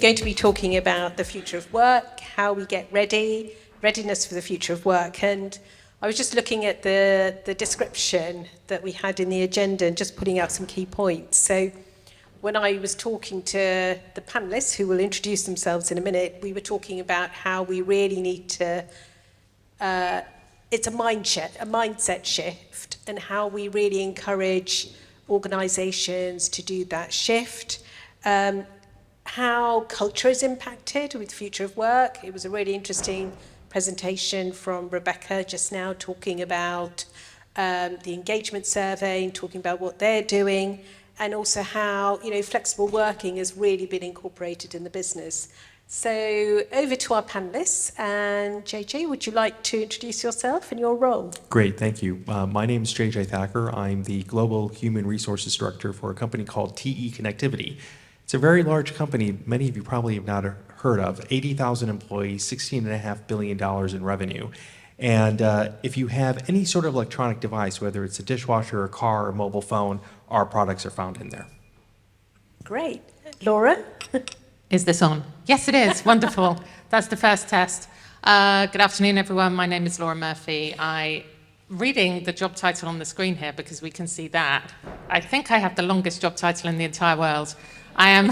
going to be talking about the future of work, how we get ready, readiness for the future of work. And I was just looking at the description that we had in the agenda and just putting out some key points. So when I was talking to the panellists, who will introduce themselves in a minute, we were talking about how we really need to, it's a mindset shift, and how we really encourage organisations to do that shift. How culture is impacted with future of work. It was a really interesting presentation from Rebecca just now, talking about the engagement survey and talking about what they're doing, and also how, you know, flexible working has really been incorporated in the business. So over to our panellists, and JJ, would you like to introduce yourself and your role? Great, thank you. My name is JJ Thacker. I'm the Global Human Resources Director for a company called TE Connectivity. It's a very large company, many of you probably have not heard of, 80,000 employees, $16.5 billion in revenue. And if you have any sort of electronic device, whether it's a dishwasher, a car, or a mobile phone, our products are found in there. Great. Laura? Is this on? Yes, it is. Wonderful. That's the first test. Good afternoon, everyone. My name is Laura Murphy. Reading the job title on the screen here, because we can see that, I think I have the longest job title in the entire world. I am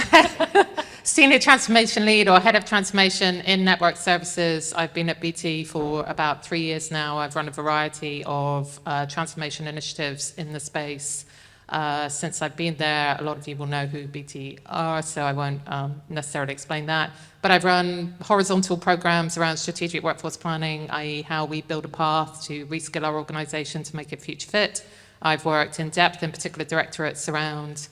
Senior Transformation Lead, or Head of Transformation in Network Services. I've been at BT for about 3 years now. I've run a variety of transformation initiatives in the space. Since I've been there, a lot of you will know who BT are, so I won't necessarily explain that. But I've run horizontal programs around strategic workforce planning, i.e. how we build a path to reskill our organization to make it future fit. I've worked in depth in particular directorates around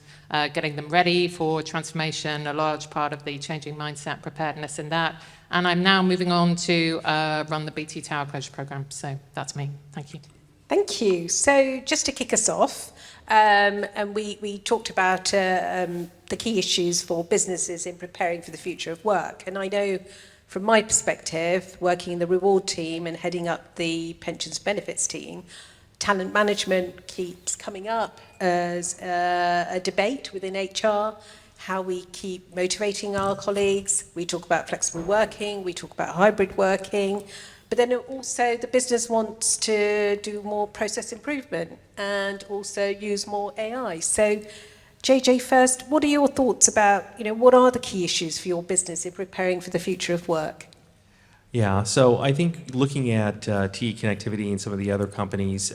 getting them ready for transformation, a large part of the changing mindset, preparedness in that. And I'm now moving on to run the BT Tower Closure Program. So that's me. Thank you. Thank you. So just to kick us off, and we talked about the key issues for businesses in preparing for the future of work. And I know from my perspective, working in the reward team and heading up the pensions benefits team, talent management keeps coming up as a debate within HR, how we keep motivating our colleagues. We talk about flexible working, we talk about hybrid working, but then also the business wants to do more process improvement and also use more AI. So JJ, first, what are your thoughts about, you know, what are the key issues for your business in preparing for the future of work? Yeah, so I think looking at TE Connectivity and some of the other companies,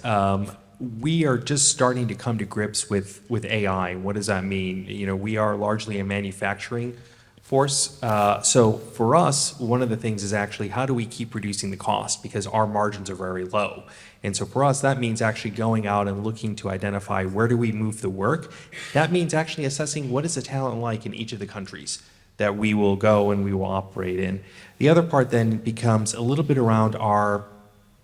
we are just starting to come to grips with AI. What does that mean? You know, we are largely a manufacturing force. So for us, one of the things is actually how do we keep reducing the cost, because our margins are very low. And so for us, that means actually going out and looking to identify where do we move the work. That means actually assessing what is the talent like in each of the countries that we will go and we will operate in. The other part then becomes a little bit around our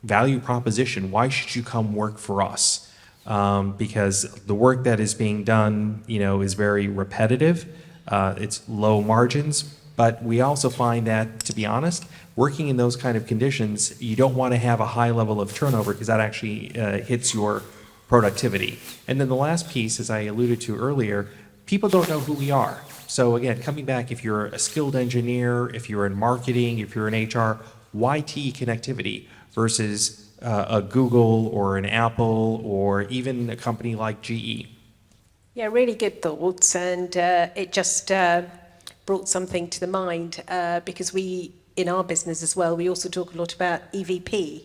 value proposition. Why should you come work for us? Because the work that is being done, you know, is very repetitive. It's low margins, but we also find that, to be honest, working in those kind of conditions, you don't want to have a high level of turnover, because that actually hits your productivity. And then the last piece, as I alluded to earlier, people don't know who we are. So again, coming back, if you're a skilled engineer, if you're in marketing, if you're in HR, why TE Connectivity versus a Google or an Apple or even a company like GE? Yeah, really good thoughts, and it just brought something to the mind because we, in our business as well, we also talk a lot about EVP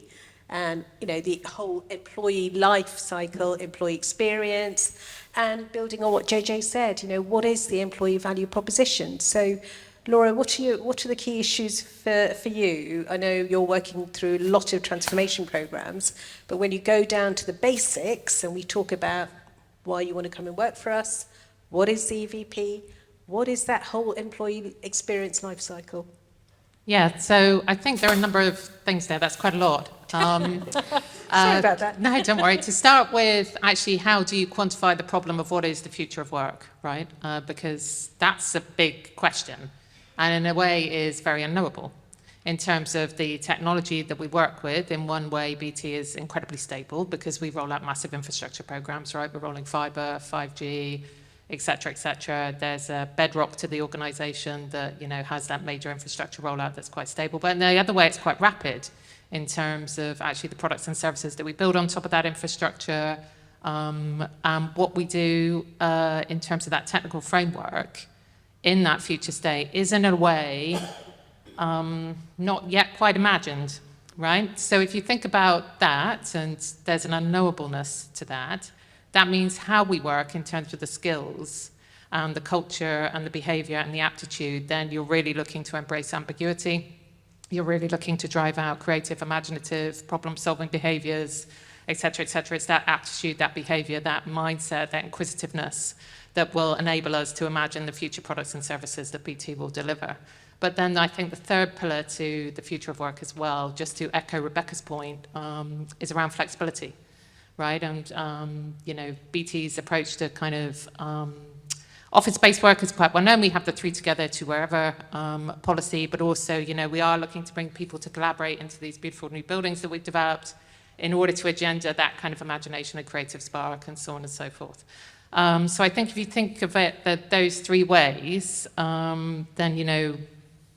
and, you know, the whole employee life cycle, employee experience, and building on what JJ said, you know, what is the employee value proposition? So, Laura, what are the key issues for you? I know you're working through a lot of transformation programs, but when you go down to the basics and we talk about why you want to come and work for us, what is the EVP? What is that whole employee experience life cycle? Yeah, so I think there are a number of things there. That's quite a lot. Sorry about that. No, don't worry. To start with, actually, how do you quantify the problem of what is the future of work, right? Because that's a big question, and in a way is very unknowable. In terms of the technology that we work with, in one way, BT is incredibly stable because we roll out massive infrastructure programs, right? We're rolling fiber, 5G, et cetera, et cetera. There's a bedrock to the organization that, has that major infrastructure rollout that's quite stable. But in the other way, it's quite rapid in terms of actually the products and services that we build on top of that infrastructure, and what we do in terms of that technical framework in that future state is in a way not yet quite imagined, right? So if you think about that, and there's an unknowableness to that, that means how we work in terms of the skills and the culture and the behavior and the aptitude, then you're really looking to embrace ambiguity. You're really looking to drive out creative, imaginative, problem-solving behaviors, et cetera, et cetera. It's that aptitude, that behavior, that mindset, that inquisitiveness that will enable us to imagine the future products and services that BT will deliver. But then I think the third pillar to the future of work as well, just to echo Rebecca's point, is around flexibility, right? And, BT's approach to kind of office-based work is quite well known. We have the three together to wherever policy, but also, we are looking to bring people to collaborate into these beautiful new buildings that we've developed in order to agenda that kind of imagination and creative spark and so on and so forth. So I think if you think of it those three ways, then,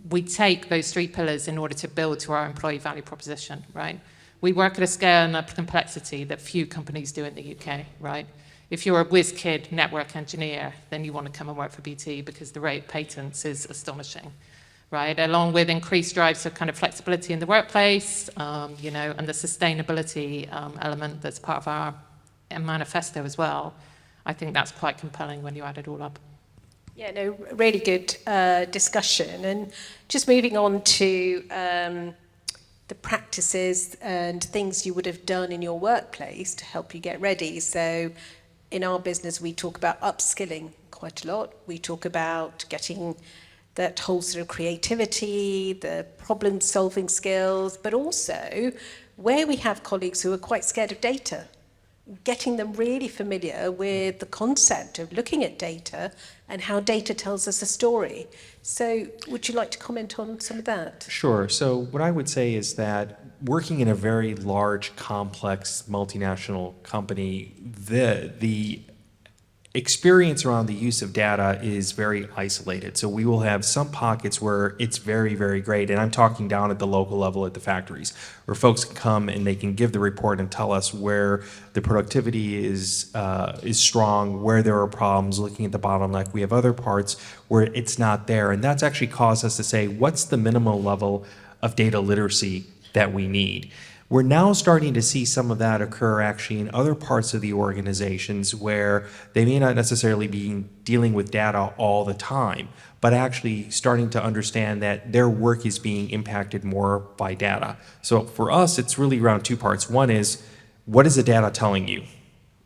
we take those three pillars in order to build to our employee value proposition, right? We work at a scale and a complexity that few companies do in the UK, right? If you're a whiz kid network engineer, then you want to come and work for BT because the rate of patents is astonishing, right? Along with increased drives of kind of flexibility in the workplace, and the sustainability element that's part of our manifesto as well. I think that's quite compelling when you add it all up. Yeah, no, really good discussion. And just moving on to the practices and things you would have done in your workplace to help you get ready. So in our business, we talk about upskilling quite a lot. We talk about getting that whole sort of creativity, the problem-solving skills, but also where we have colleagues who are quite scared of data, getting them really familiar with the concept of looking at data and how data tells us a story. So would you like to comment on some of that? Sure. So what I would say is that working in a very large, complex, multinational company, the experience around the use of data is very isolated. So we will have some pockets where it's very, very great. And I'm talking down at the local level at the factories, where folks can come and they can give the report and tell us where the productivity is strong, where there are problems, looking at the bottleneck. We have other parts where it's not there. And that's actually caused us to say, what's the minimal level of data literacy that we need? We're now starting to see some of that occur actually in other parts of the organizations where they may not necessarily be dealing with data all the time, but actually starting to understand that their work is being impacted more by data. So for us, it's really around two parts. One is, what is the data telling you?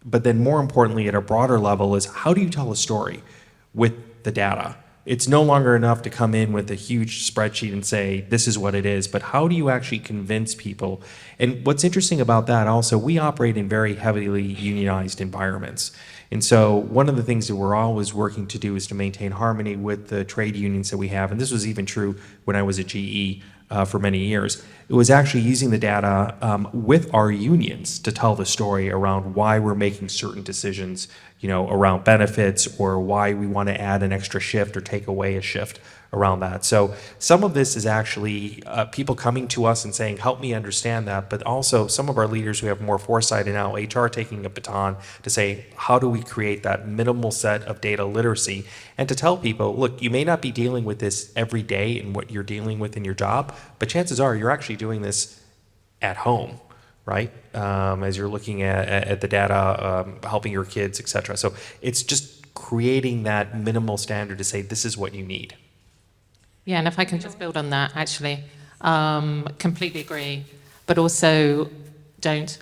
But then more importantly, at a broader level, is how do you tell a story with the data? It's no longer enough to come in with a huge spreadsheet and say, this is what it is, but how do you actually convince people? And what's interesting about that also, we operate in very heavily unionized environments. And so one of the things that we're always working to do is to maintain harmony with the trade unions that we have. And this was even true when I was at GE for many years. It was actually using the data with our unions to tell the story around why we're making certain decisions, around benefits, or why we want to add an extra shift or take away a shift around that. So some of this is actually people coming to us and saying, help me understand that, but also some of our leaders who have more foresight and now HR taking a baton to say, how do we create that minimal set of data literacy? And to tell people, look, you may not be dealing with this every day in what you're dealing with in your job, but chances are you're actually doing this at home, right? As you're looking at the data, helping your kids, et cetera. So it's just creating that minimal standard to say, this is what you need. Yeah, and if I can just build on that, actually, completely agree, but also don't.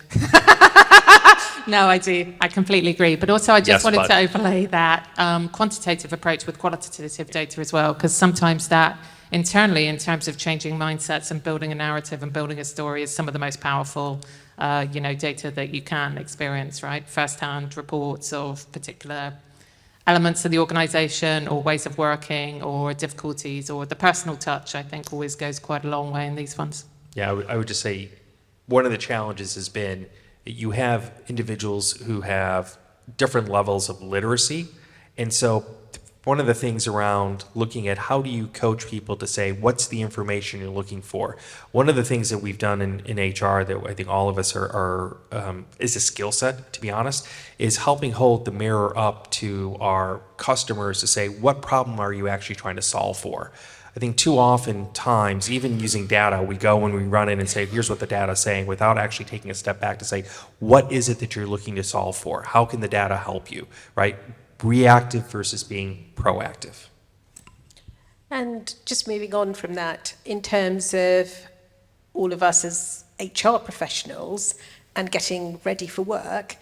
No, I do. I completely agree. But also I just wanted to overlay that quantitative approach with qualitative data as well, because sometimes that internally, in terms of changing mindsets and building a narrative and building a story, is some of the most powerful, data that you can experience, right? First-hand reports of particular elements of the organization or ways of working or difficulties or the personal touch, I think always goes quite a long way in these ones. Yeah, I would just say one of the challenges has been that you have individuals who have different levels of literacy, And so one of the things around looking at how do you coach people to say, what's the information you're looking for? One of the things that we've done in HR that I think all of us is a skill set, to be honest, is helping hold the mirror up to our customers to say, what problem are you actually trying to solve for? I think too often times, even using data, we go and we run in and say, here's what the data is saying, without actually taking a step back to say, what is it that you're looking to solve for? How can the data help you, right? Reactive versus being proactive. And just moving on from that, in terms of all of us as HR professionals and getting ready for work,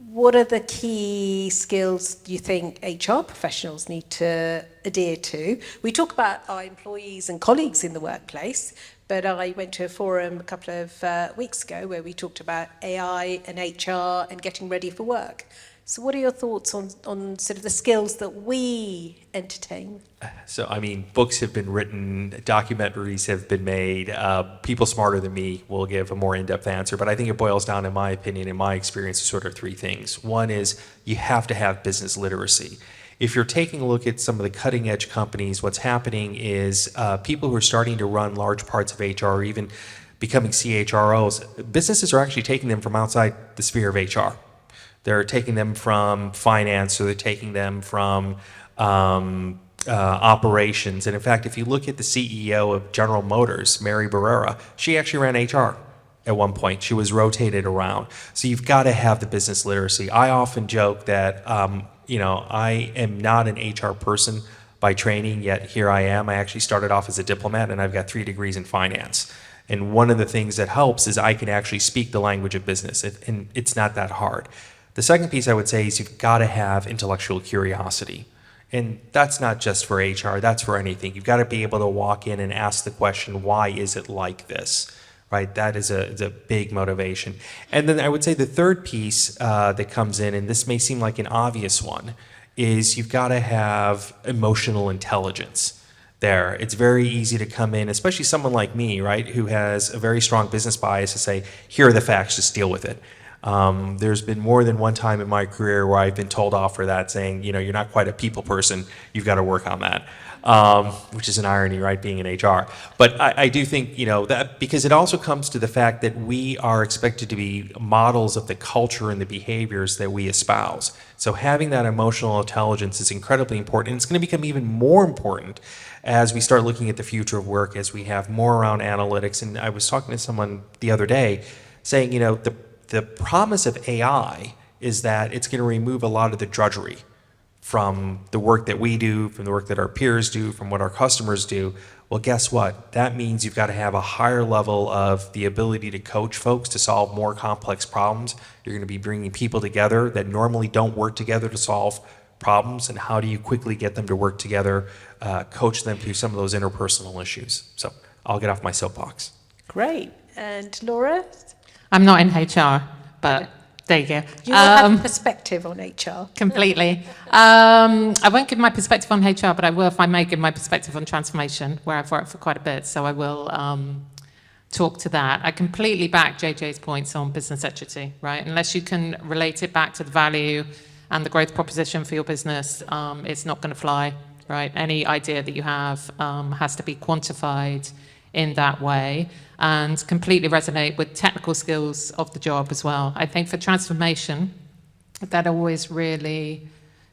what are the key skills you think HR professionals need to adhere to? We talk about our employees and colleagues in the workplace, but I went to a forum a couple of weeks ago where we talked about AI and HR and getting ready for work. So what are your thoughts on sort of the skills that we entertain? So, I mean, books have been written, documentaries have been made. People smarter than me will give a more in-depth answer, but I think it boils down, in my opinion, in my experience, to sort of three things. One is you have to have business literacy. If you're taking a look at some of the cutting-edge companies, what's happening is people who are starting to run large parts of HR, or even becoming CHROs, businesses are actually taking them from outside the sphere of HR. They're taking them from finance, or they're taking them from operations. And in fact, if you look at the CEO of General Motors, Mary Barrera, she actually ran HR at one point. She was rotated around. So you've got to have the business literacy. I often joke that, I am not an HR person by training, yet here I am. I actually started off as a diplomat, and I've got 3 degrees in finance. And one of the things that helps is I can actually speak the language of business, and it's not that hard. The second piece I would say is you've got to have intellectual curiosity. And that's not just for HR, that's for anything. You've got to be able to walk in and ask the question, why is it like this? Right? That is a big motivation. And then I would say the third piece that comes in, and this may seem like an obvious one, is you've got to have emotional intelligence there. It's very easy to come in, especially someone like me, right, who has a very strong business bias, to say, here are the facts, just deal with it. There's been more than one time in my career where I've been told off for that, saying, you're not quite a people person, you've got to work on that, which is an irony, right, being in HR. But I do think, that because it also comes to the fact that we are expected to be models of the culture and the behaviors that we espouse. So having that emotional intelligence is incredibly important, and it's going to become even more important as we start looking at the future of work, as we have more around analytics. And I was talking to someone the other day saying, the promise of AI is that it's going to remove a lot of the drudgery from the work that we do, from the work that our peers do, from what our customers do. Well, guess what? That means you've got to have a higher level of the ability to coach folks to solve more complex problems. You're going to be bringing people together that normally don't work together to solve problems, and how do you quickly get them to work together, coach them through some of those interpersonal issues. So I'll get off my soapbox. Great. And Laura? I'm not in HR, but there you go. You have a perspective on HR. Completely. I won't give my perspective on HR, but I will, if I may, give my perspective on transformation, where I've worked for quite a bit. So I will talk to that. I completely back JJ's points on business equity, right? Unless you can relate it back to the value and the growth proposition for your business, it's not going to fly, right? Any idea that you have has to be quantified in that way, and completely resonate with technical skills of the job as well. I think for transformation, that always really,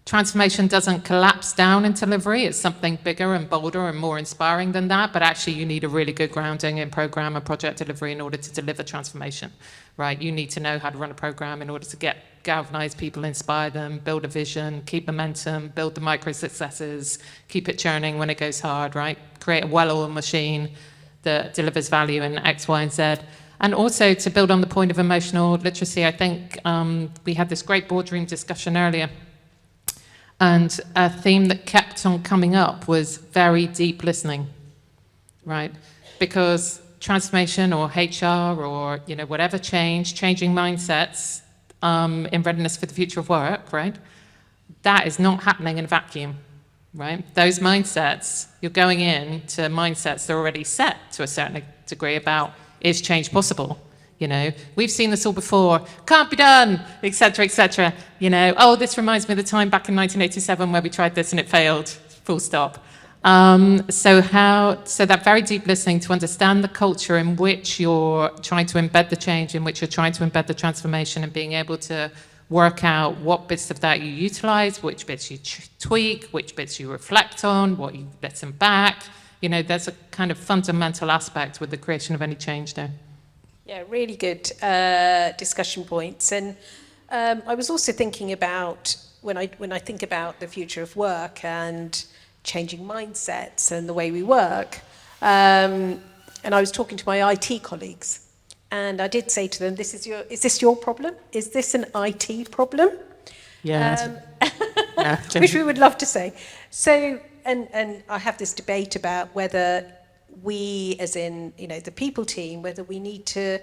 transformation doesn't collapse down in delivery. It's something bigger and bolder and more inspiring than that, but actually you need a really good grounding in program and project delivery in order to deliver transformation, right? You need to know how to run a program in order to galvanize people, inspire them, build a vision, keep momentum, build the micro successes, keep it churning when it goes hard, right? Create a well-oiled machine that delivers value in X, Y, and Z. And also to build on the point of emotional literacy, I think we had this great boardroom discussion earlier, and a theme that kept on coming up was very deep listening, right? Because transformation or HR or whatever changing mindsets in readiness for the future of work, right? That is not happening in a vacuum. Right? Those mindsets, you're going into mindsets that are already set to a certain degree about, is change possible? You know, we've seen this all before. Can't be done, etc., etc. You know, oh, this reminds me of the time back in 1987 where we tried this and it failed. Full stop. So that very deep listening to understand the culture in which you're trying to embed the change, in which you're trying to embed the transformation, and being able to work out what bits of that you utilize, which bits you tweak, which bits you reflect on, what you listen back. You know, there's a kind of fundamental aspect with the creation of any change there. Yeah, really good discussion points. And I was also thinking about, when I think about the future of work and changing mindsets and the way we work, and I was talking to my IT colleagues, and I did say to them, is this your problem? Is this an IT problem? Yeah. Which we would love to say. So, and I have this debate about whether we, as in, you know, the people team, whether we need to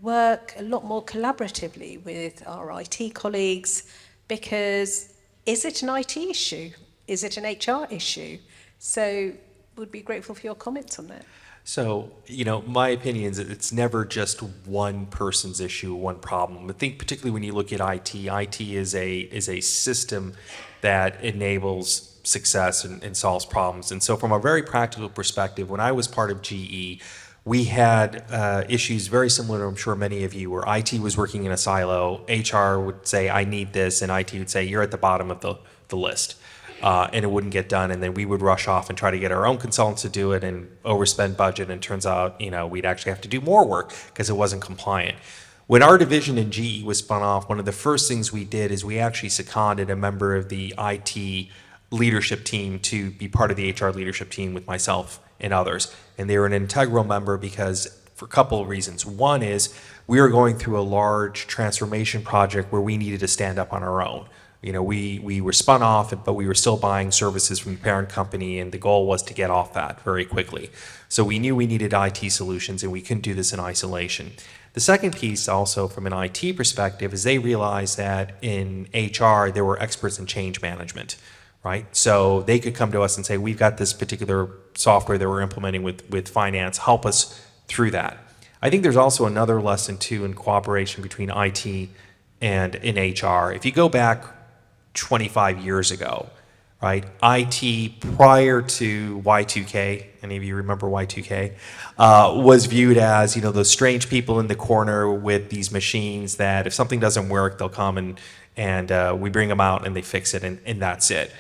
work a lot more collaboratively with our IT colleagues, because is it an IT issue? Is it an HR issue? So would be grateful for your comments on that. So, you know, my opinion is that it's never just one person's issue, one problem. I think particularly when you look at IT is a system that enables success and solves problems. And so from a very practical perspective, when I was part of GE, we had issues very similar to, I'm sure, many of you, where IT was working in a silo. HR would say, I need this, and IT would say, you're at the bottom of the list. And it wouldn't get done, and then we would rush off and try to get our own consultants to do it and overspend budget, and it turns out, you know, we'd actually have to do more work because it wasn't compliant. When our division in GE was spun off, one of the first things we did is we actually seconded a member of the IT leadership team to be part of the HR leadership team with myself and others. And they were an integral member because, for a couple of reasons. One is we were going through a large transformation project where we needed to stand up on our own. You know, we were spun off, but we were still buying services from the parent company, and the goal was to get off that very quickly. So we knew we needed IT solutions, and we couldn't do this in isolation. The second piece, also from an IT perspective, is they realized that in HR there were experts in change management, right? So they could come to us and say, we've got this particular software that we're implementing with finance, help us through that. I think there's also another lesson too in cooperation between IT and in HR. If you go back 25 years ago, right? IT prior to Y2K, any of you remember Y2K, was viewed as, you know, those strange people in the corner with these machines that if something doesn't work, they'll come and we bring them out and they fix it, and that's it.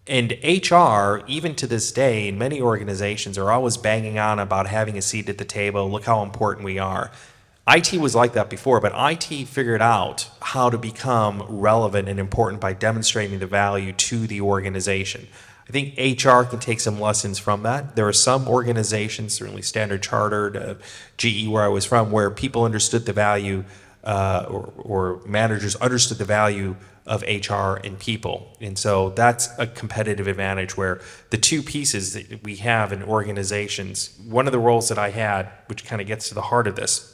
And HR, even to this day, in many organizations are always banging on about having a seat at the table, look how important we are. IT was like that before, but IT figured out how to become relevant and important by demonstrating the value to the organization. I think HR can take some lessons from that. There are some organizations, certainly Standard Chartered, GE where I was from, where people understood the value, or managers understood the value of HR and people. And so that's a competitive advantage where the two pieces that we have in organizations, one of the roles that I had, which kind of gets to the heart of this,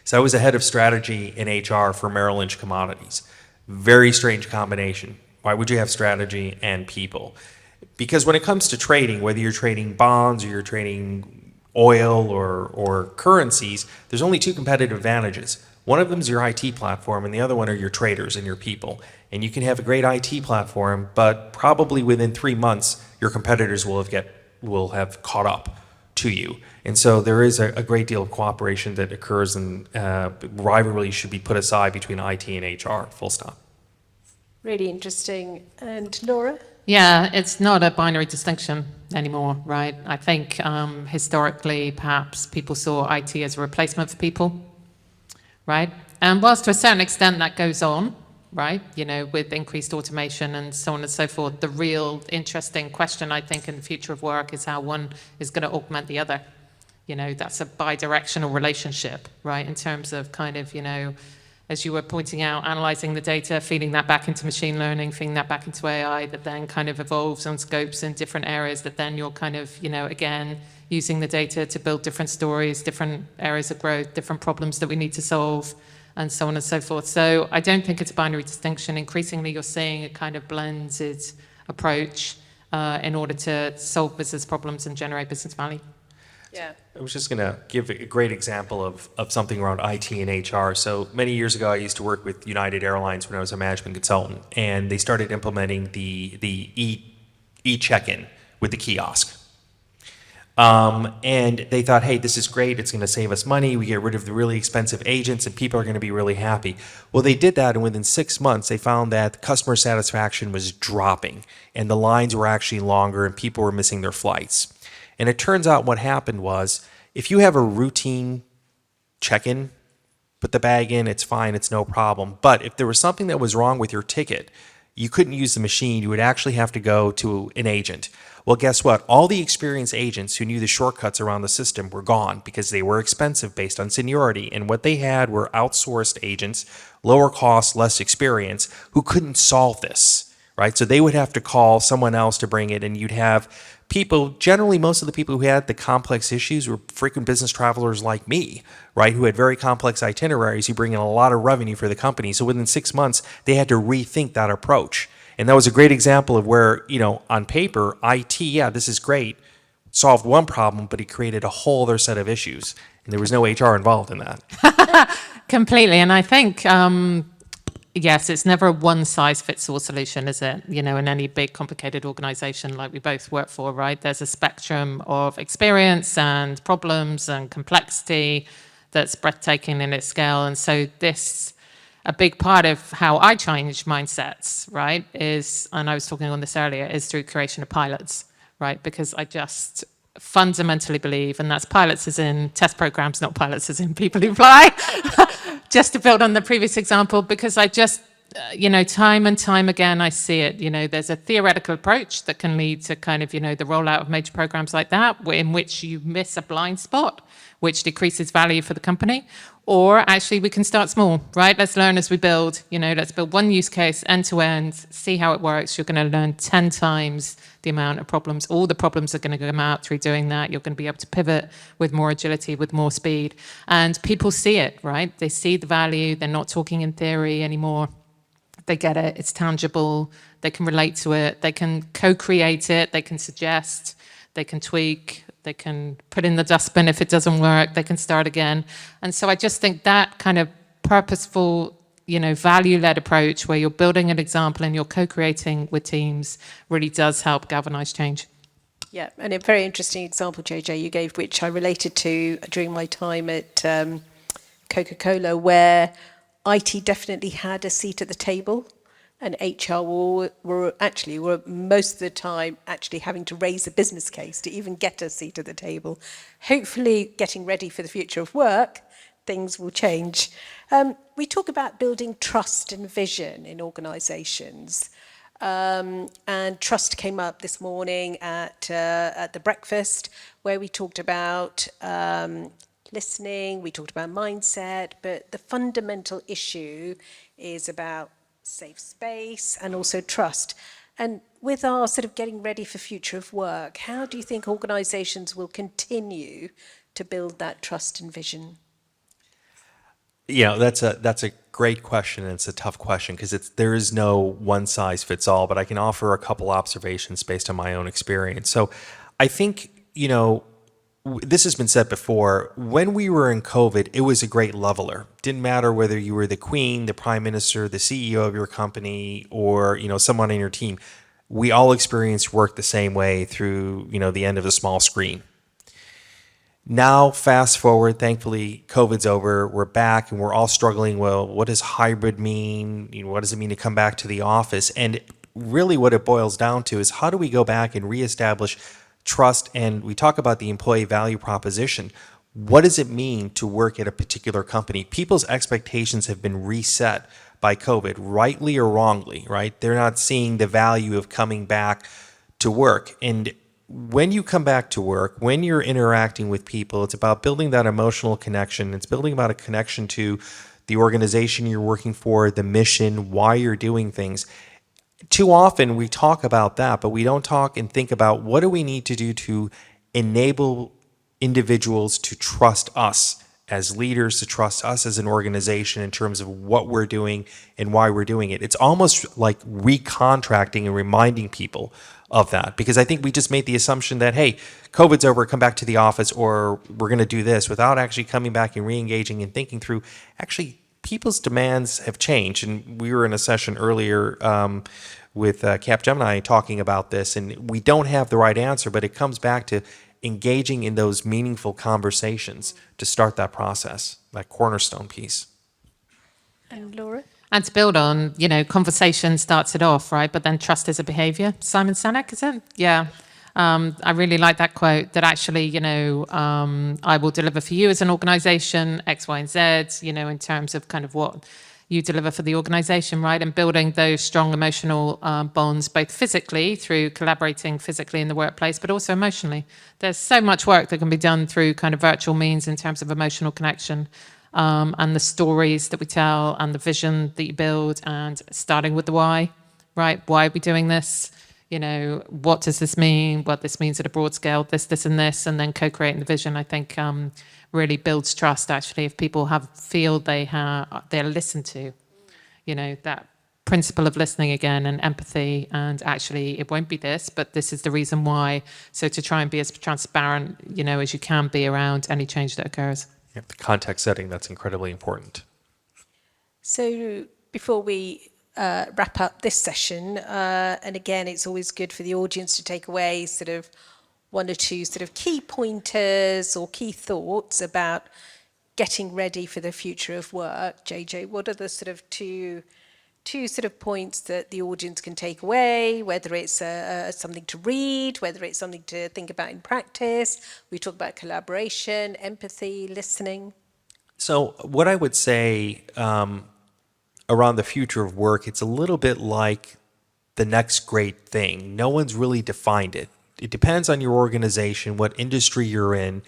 so I was the head of strategy in HR for Merrill Lynch Commodities. Very strange combination. Why would you have strategy and people? Because when it comes to trading, whether you're trading bonds or you're trading oil or currencies, there's only two competitive advantages. One of them is your IT platform, and the other one are your traders and your people. And you can have a great IT platform, but probably within 3 months, your competitors will have caught up to you. And so there is a great deal of cooperation that occurs, and rivalry should be put aside between IT and HR, full stop. Really interesting. And Laura? Yeah, it's not a binary distinction anymore, right? I think historically, perhaps people saw IT as a replacement for people, right? And whilst to a certain extent that goes on, right, you know, with increased automation and so on and so forth, the real interesting question, I think, in the future of work is how one is going to augment the other. You know, that's a bi-directional relationship, right, in terms of kind of, you know, as you were pointing out, analyzing the data, feeding that back into machine learning, feeding that back into AI, that then kind of evolves on scopes in different areas, that then you're kind of, you know, again, using the data to build different stories, different areas of growth, different problems that we need to solve, and so on and so forth. So I don't think it's a binary distinction. Increasingly, you're seeing a kind of blended approach in order to solve business problems and generate business value. Yeah. I was just going to give a great example of something around IT and HR. So many years ago, I used to work with United Airlines when I was a management consultant, and they started implementing the e-check-in with the kiosk. And they thought, hey, this is great. It's going to save us money. We get rid of the really expensive agents, and people are going to be really happy. Well, they did that, and within 6 months, they found that customer satisfaction was dropping, and the lines were actually longer, and people were missing their flights. And it turns out what happened was, if you have a routine check-in, put the bag in, it's fine, it's no problem. But if there was something that was wrong with your ticket, you couldn't use the machine. You would actually have to go to an agent. Well, guess what? All the experienced agents who knew the shortcuts around the system were gone because they were expensive based on seniority. And what they had were outsourced agents, lower cost, less experience, who couldn't solve this, right? So they would have to call someone else to bring it, and you'd have people, generally most of the people who had the complex issues were frequent business travelers like me, right, who had very complex itineraries who bring in a lot of revenue for the company. So within 6 months, they had to rethink that approach. And that was a great example of where, on paper, IT, yeah, this is great, solved one problem, but it created a whole other set of issues. And there was no HR involved in that. Completely. And I think, yes, it's never a one-size-fits-all solution, is it? In any big, complicated organization like we both work for, right? There's a spectrum of experience and problems and complexity that's breathtaking in its scale. And so a big part of how I change mindsets, right, is, and I was talking on this earlier, is through creation of pilots, right? Because I just fundamentally believe, and that's pilots as in test programs, not pilots as in people who fly, just to build on the previous example, because I just, time and time again, I see it, there's a theoretical approach that can lead to kind of, the rollout of major programs like that, in which you miss a blind spot, which decreases value for the company. Or actually we can start small, right? Let's learn as we build, let's build one use case end to end, see how it works. You're going to learn 10 times the amount of problems. All the problems are going to come out through doing that. You're going to be able to pivot with more agility, with more speed. And people see it, right? They see the value. They're not talking in theory anymore. They get it. It's tangible. They can relate to it. They can co-create it. They can suggest. They can tweak. They can put in the dustbin if it doesn't work. They can start again. And so I just think that kind of purposeful, value-led approach where you're building an example and you're co-creating with teams really does help galvanize change. Yeah, and a very interesting example, JJ, you gave, which I related to during my time at Coca-Cola, where IT definitely had a seat at the table. And HR were most of the time actually having to raise a business case to even get a seat at the table. Hopefully, getting ready for the future of work, things will change. We talk about building trust and vision in organisations. And trust came up this morning at the breakfast, where we talked about listening, we talked about mindset, but the fundamental issue is about safe space and also trust. And with our sort of getting ready for future of work, how do you think organisations will continue to build that trust and vision? That's a great question, and it's a tough question because there is no one size fits all, but I can offer a couple observations based on my own experience. So I think, this has been said before, when we were in COVID, it was a great leveler. Didn't matter whether you were the queen, the prime minister, the CEO of your company, or, someone on your team. We all experienced work the same way through, the end of the small screen. Now, fast forward, thankfully, COVID's over, we're back, and we're all struggling. Well, what does hybrid mean? What does it mean to come back to the office? And really what it boils down to is, how do we go back and reestablish trust? And we talk about the employee value proposition. What does it mean to work at a particular company? People's expectations have been reset by COVID, rightly or wrongly, right? They're not seeing the value of coming back to work. And when you come back to work, when you're interacting with people, it's about building that emotional connection. It's building about a connection to the organization you're working for, the mission, why you're doing things. Too often we talk about that, but we don't talk and think about what do we need to do to enable individuals to trust us as leaders to trust us as an organization in terms of what we're doing and why we're doing it. It's almost like recontracting and reminding people of that, because I think we just made the assumption that, hey, COVID's over, come back to the office, or we're going to do this, without actually coming back and re-engaging and thinking through, actually, people's demands have changed. And we were in a session earlier with Capgemini talking about this, and we don't have the right answer, but it comes back to engaging in those meaningful conversations to start that process, that cornerstone piece. And Laura? And to build on, conversation starts it off, right? But then trust is a behaviour. Simon Sinek, is it? Yeah. I really like that quote, that actually, I will deliver for you as an organisation, X, Y, and Z, in terms of kind of what you deliver for the organisation, right? And building those strong emotional bonds, both physically through collaborating physically in the workplace, but also emotionally. There's so much work that can be done through kind of virtual means in terms of emotional connection, and the stories that we tell and the vision that you build, and starting with the why, right? Why are we doing this? What does this mean? What this means at a broad scale, this, and this, and then co-creating the vision, I think really builds trust, actually, if people feel they're listened to. That principle of listening again, and empathy, and actually it won't be this, but this is the reason why. So to try and be as transparent, as you can be around any change that occurs. Yeah, the context setting, that's incredibly important. So before we wrap up this session, and again, it's always good for the audience to take away sort of one or two sort of key pointers or key thoughts about getting ready for the future of work. JJ, what are the sort of two sort of points that the audience can take away, whether it's something to read, whether it's something to think about in practice? We talk about collaboration, empathy, listening. So what I would say around the future of work, it's a little bit like the next great thing. No one's really defined it. It depends on your organization, what industry you're in,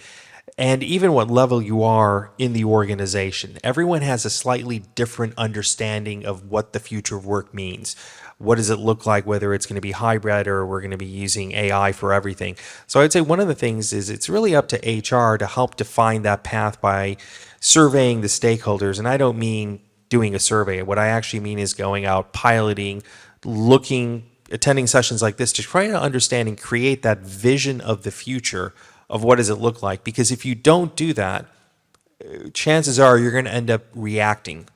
and even what level you are in the organization. Everyone has a slightly different understanding of what the future of work means. What does it look like, whether it's going to be hybrid or we're going to be using AI for everything? So I'd say one of the things is it's really up to HR to help define that path by surveying the stakeholders. And I don't mean doing a survey. What I actually mean is going out, piloting, looking, attending sessions like this to try to understand and create that vision of the future of what does it look like. Because if you don't do that, chances are you're going to end up reacting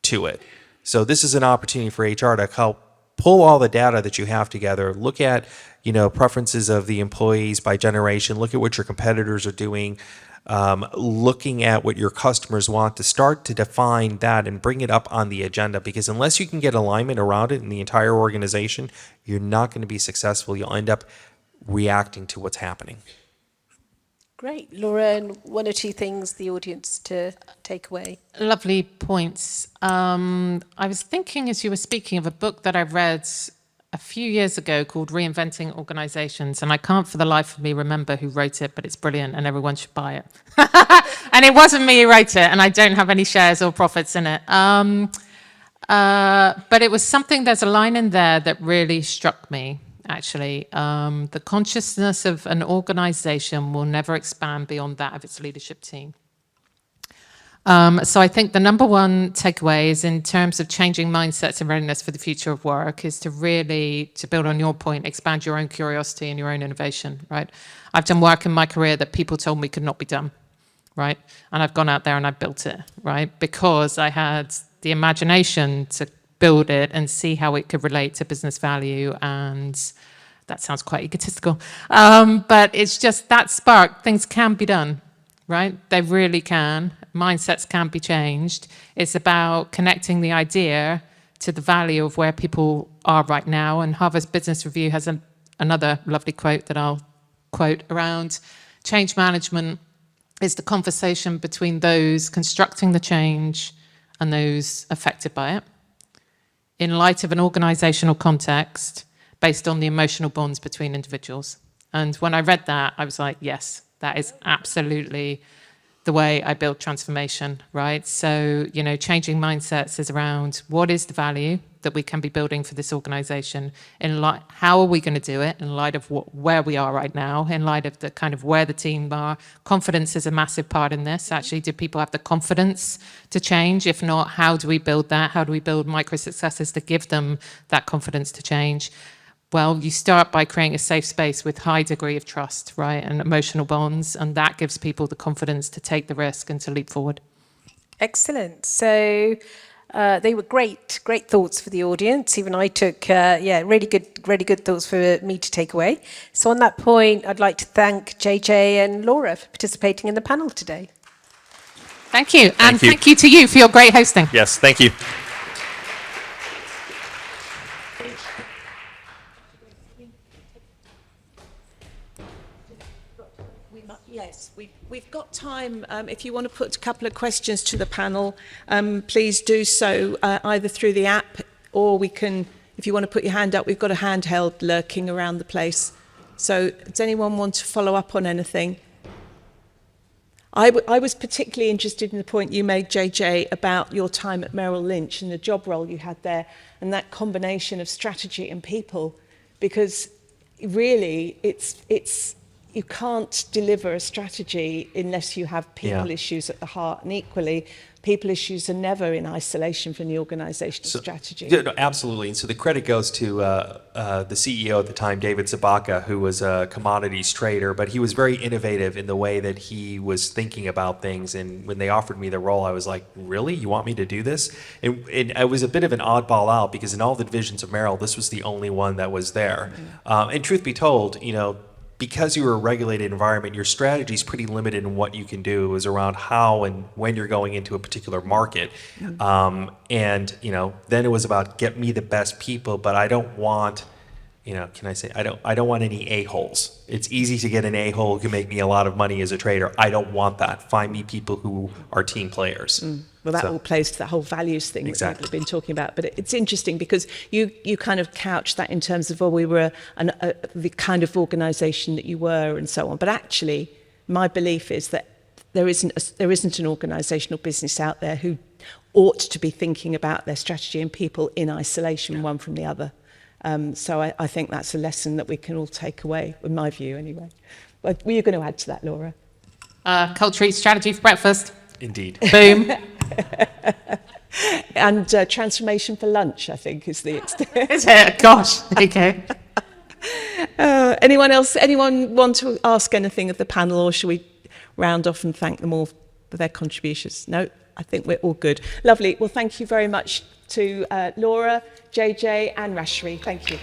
to it. So this is an opportunity for HR to help pull all the data that you have together, look at, preferences of the employees by generation, look at what your competitors are doing, looking at what your customers want, to start to define that and bring it up on the agenda. Because unless you can get alignment around it in the entire organization, you're not going to be successful. You'll end up reacting to what's happening. Great. Laura, and one or two things the audience to take away. Lovely points. I was thinking as you were speaking of a book that I read a few years ago called Reinventing Organizations, and I can't for the life of me remember who wrote it, but it's brilliant and everyone should buy it. And it wasn't me who wrote it, and I don't have any shares or profits in it. But it was something, there's a line in there that really struck me, actually. The consciousness of an organization will never expand beyond that of its leadership team. So I think the number one takeaway is, in terms of changing mindsets and readiness for the future of work, is to really, to build on your point, expand your own curiosity and your own innovation, right? I've done work in my career that people told me could not be done, right? And I've gone out there and I've built it, right? Because I had the imagination to build it and see how it could relate to business value. And that sounds quite egotistical. But it's just that spark. Things can be done, right? They really can. Mindsets can be changed. It's about connecting the idea to the value of where people are right now. And Harvard's Business Review has another lovely quote that I'll quote around change management is the conversation between those constructing the change and those affected by it, in light of an organizational context based on the emotional bonds between individuals. And when I read that, I was like, yes, that is absolutely the way I build transformation, right? So, changing mindsets is around what is the value that we can be building for this organisation. How are we going to do it in light of where we are right now, in light of the kind of where the team are? Confidence is a massive part in this. Actually, do people have the confidence to change? If not, how do we build that? How do we build micro successes to give them that confidence to change? Well, you start by creating a safe space with high degree of trust, right, and emotional bonds, and that gives people the confidence to take the risk and to leap forward. Excellent. So they were great thoughts for the audience. Even I took, really good thoughts for me to take away. So on that point, I'd like to thank JJ and Laura for participating in the panel today. Thank you. And Thank you. thank you to you for your great hosting. Yes, thank you. Yes, we've got time. If you want to put a couple of questions to the panel, please do so either through the app, or we can, if you want to put your hand up, we've got a handheld lurking around the place. So does anyone want to follow up on anything? I was particularly interested in the point you made, JJ, about your time at Merrill Lynch and the job role you had there, and that combination of strategy and people, because really it's you can't deliver a strategy unless you have people issues at the heart. And equally, people issues are never in isolation from the organizational strategy. Yeah, no, absolutely. And so the credit goes to the CEO at the time, David Zabaka, who was a commodities trader, but he was very innovative in the way that he was thinking about things. And when they offered me the role, I was like, really? You want me to do this? And I was a bit of an oddball out, because in all the divisions of Merrill, this was the only one that was there. And truth be told, because you're a regulated environment, your strategy is pretty limited in what you can do. It was around how and when you're going into a particular market. And, then it was about get me the best people, but I don't want, I don't want any a-holes. It's easy to get an a-hole who can make me a lot of money as a trader. I don't want that. Find me people who are team players. Well, that all plays to that whole values thing that we've been talking about. But it's interesting because you kind of couch that in terms of, we were the kind of organisation that you were and so on. But actually, my belief is that there isn't an organisational business out there who ought to be thinking about their strategy and people in isolation, one from the other. So I think that's a lesson that we can all take away, in my view anyway. But were you going to add to that, Laura? Culture eats strategy for breakfast. Indeed. Boom. And transformation for lunch, I think, is the extent. Is it? Gosh. Okay. Anyone want to ask anything of the panel, or should we round off and thank them all for their contributions? No, I think we're all good. Lovely. Well, thank you very much to Laura, JJ and Rashri. Thank you.